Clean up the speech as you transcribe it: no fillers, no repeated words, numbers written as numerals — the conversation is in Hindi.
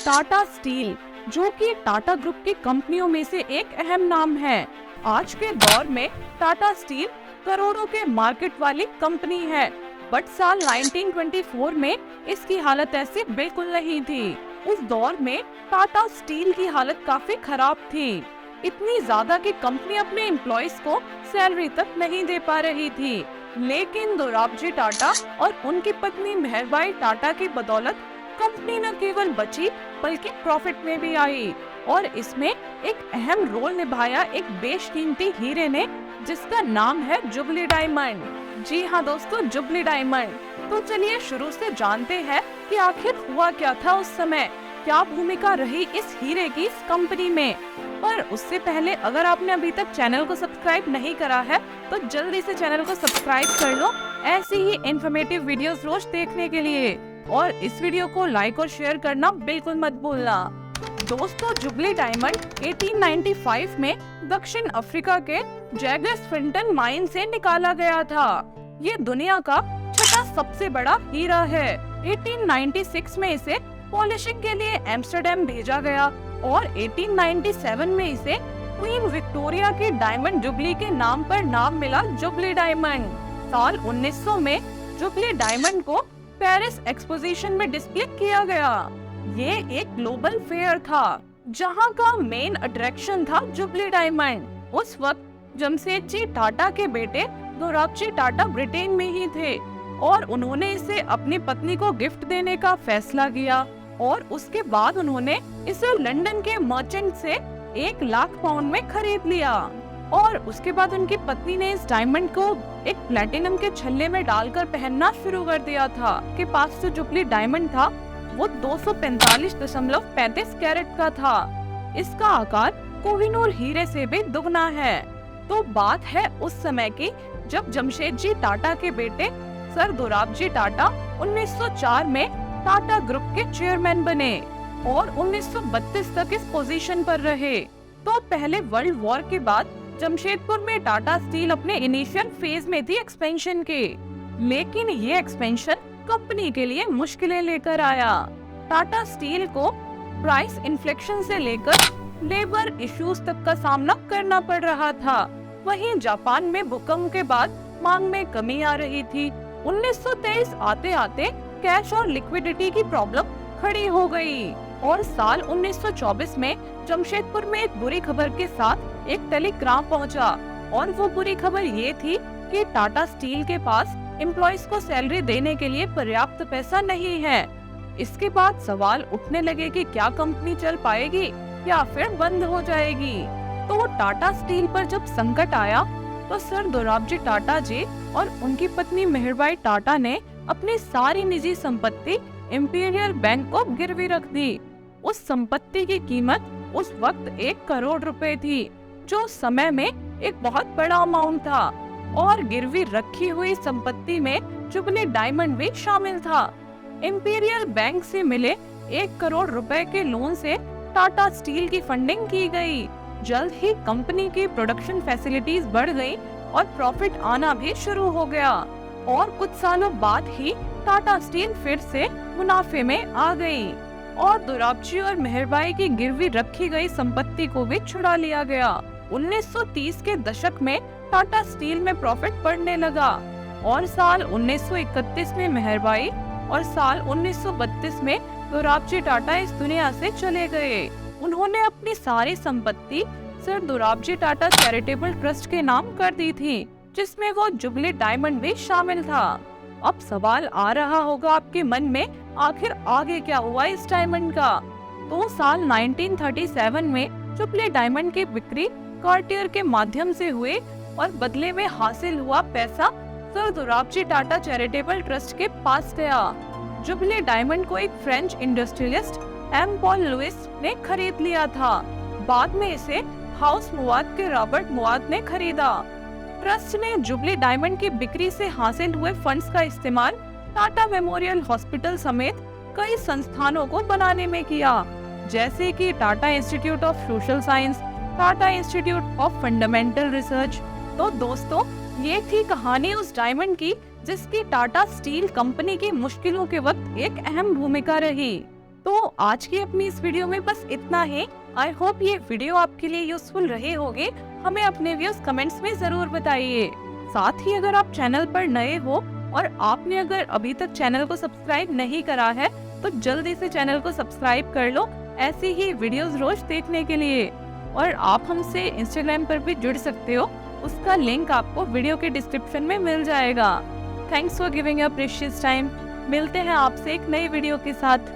टाटा स्टील, जो कि टाटा ग्रुप की कंपनियों में से एक अहम नाम है। आज के दौर में टाटा स्टील करोड़ों के मार्केट वाली कंपनी है, बट साल 1924 में इसकी हालत ऐसी बिल्कुल नहीं थी। उस दौर में टाटा स्टील की हालत काफी खराब थी, इतनी ज्यादा कि कंपनी अपने एम्प्लॉइज को सैलरी तक नहीं दे पा रही थी। लेकिन दोराबजी टाटा और उनकी पत्नी मेहरबाई टाटा की बदौलत कंपनी न केवल बची बल्कि प्रॉफिट में भी आई, और इसमें एक अहम रोल निभाया एक बेशकीमती हीरे ने, जिसका नाम है जुबली डायमंड। जी हाँ दोस्तों, जुबली डायमंड। तो चलिए शुरू से जानते हैं कि आखिर हुआ क्या था उस समय, क्या भूमिका रही इस हीरे की इस कंपनी में। पर उससे पहले अगर आपने अभी तक चैनल को सब्सक्राइब नहीं करा है तो जल्दी से चैनल को सब्सक्राइब कर लो ऐसी ही इन्फॉर्मेटिव वीडियोस रोज देखने के लिए, और इस वीडियो को लाइक और शेयर करना बिल्कुल मत भूलना। दोस्तों, जुबली डायमंड 1895 में दक्षिण अफ्रीका के जैगर्सफिंटन माइन से निकाला गया था। ये दुनिया का छठा सबसे बड़ा हीरा है। 1896 में इसे पॉलिशिंग के लिए एम्स्टर्डम भेजा गया और 1897 में इसे क्वीन विक्टोरिया की डायमंड जुबली के नाम पर नाम मिला, जुबली डायमंड। साल 1900 में जुबली डायमंड को पेरिस एक्सपोजिशन में डिस्प्ले किया गया। ये एक ग्लोबल फेयर था जहां का मेन अट्रैक्शन था जुबली डायमंड। उस वक्त जमशेदजी टाटा के बेटे दोराबजी टाटा ब्रिटेन में ही थे और उन्होंने इसे अपनी पत्नी को गिफ्ट देने का फैसला किया, और उसके बाद उन्होंने इसे लंदन के मर्चेंट से 1 लाख पाउंड में खरीद लिया। और उसके बाद उनकी पत्नी ने इस डायमंड को एक प्लेटिनम के छल्ले में डालकर पहनना शुरू कर दिया था। के पास जो जुबली डायमंड था वो 245.35 कैरेट का था। इसका आकार कोहिनूर हीरे से भी दुगना है। तो बात है उस समय की जब जमशेदजी टाटा के बेटे सर दोराबजी टाटा 1904 में टाटा ग्रुप के चेयरमैन बने और 1932 तक इस पोजीशन पर रहे। तो पहले वर्ल्ड वॉर के बाद जमशेदपुर में टाटा स्टील अपने इनिशियल फेज में थी एक्सपेंशन के, लेकिन ये एक्सपेंशन कंपनी के लिए मुश्किलें लेकर आया। टाटा स्टील को प्राइस इन्फ्लेशन से लेकर लेबर इश्यूज तक का सामना करना पड़ रहा था। वहीं जापान में भूकंप के बाद मांग में कमी आ रही थी। 1923 आते आते कैश और लिक्विडिटी की प्रॉब्लम खड़ी हो गई, और साल 1924 में जमशेदपुर में एक बुरी खबर के साथ एक टेलीग्राम पहुंचा, और वो बुरी खबर ये थी कि टाटा स्टील के पास एम्प्लॉइज को सैलरी देने के लिए पर्याप्त पैसा नहीं है। इसके बाद सवाल उठने लगे कि क्या कंपनी चल पाएगी या फिर बंद हो जाएगी। तो टाटा स्टील पर जब संकट आया तो सर दोराबजी टाटा जी और उनकी पत्नी मेहरबाई टाटा ने अपनी सारी निजी संपत्ति इंपीरियल बैंक को गिरवी रख दी। उस संपत्ति की कीमत उस वक्त 1 करोड़ रुपए थी, जो उस समय में एक बहुत बड़ा अमाउंट था, और गिरवी रखी हुई संपत्ति में जुबली डायमंड भी शामिल था। इंपीरियल बैंक से मिले 1 करोड़ रुपए के लोन से टाटा स्टील की फंडिंग की गई। जल्द ही कंपनी की प्रोडक्शन फैसिलिटीज बढ़ गई और प्रॉफिट आना भी शुरू हो गया, और कुछ सालों बाद ही टाटा स्टील फिर से मुनाफे में आ गई, और दोराबजी और मेहरबाई की गिरवी रखी गई संपत्ति को भी छुड़ा लिया गया। 1930 के दशक में टाटा स्टील में प्रॉफिट बढ़ने लगा, और साल 1931 में मेहरबाई और साल 1932 में दोराबजी टाटा इस दुनिया से चले गए। उन्होंने अपनी सारी संपत्ति sir Dorabji Tata charitable trust के नाम कर दी थी, जिसमें वो जुबली डायमंड भी शामिल था। अब सवाल आ रहा होगा आपके मन में, आखिर आगे क्या हुआ इस डायमंड का। तो साल 1937 में जुबली डायमंड की बिक्री कार्टियर के माध्यम से हुए, और बदले में हासिल हुआ पैसा sir Dorabji Tata charitable trust के पास गया। जुबली डायमंड को एक French industrialist M Paul Louis ने खरीद लिया था। बाद में इसे हाउस मुआद के रॉबर्ट मुआद ने खरीदा। ट्रस्ट ने जुबली डायमंड की बिक्री से हासिल हुए फंड्स का इस्तेमाल टाटा मेमोरियल हॉस्पिटल समेत कई संस्थानों को बनाने में किया, जैसे कि Tata institute of social science, Tata institute of fundamental research. तो दोस्तों, ये थी कहानी उस डायमंड की जिसकी टाटा स्टील कंपनी की मुश्किलों के वक्त एक अहम भूमिका रही। तो आज की अपनी इस वीडियो में बस इतना ही। आई होप ये वीडियो आपके लिए यूजफुल रहे होंगे। हमें अपने व्यूज कमेंट्स में जरूर बताइए। साथ ही अगर आप चैनल पर नए हो और आपने अगर अभी तक चैनल को सब्सक्राइब नहीं करा है तो जल्दी से चैनल को सब्सक्राइब कर लो ऐसी ही वीडियोस रोज देखने के लिए। और आप हमसे इंस्टाग्राम पर भी जुड़ सकते हो, उसका लिंक आपको वीडियो के डिस्क्रिप्शन में मिल जाएगा। Thanks for giving your precious time. मिलते हैं आपसे एक नई वीडियो के साथ।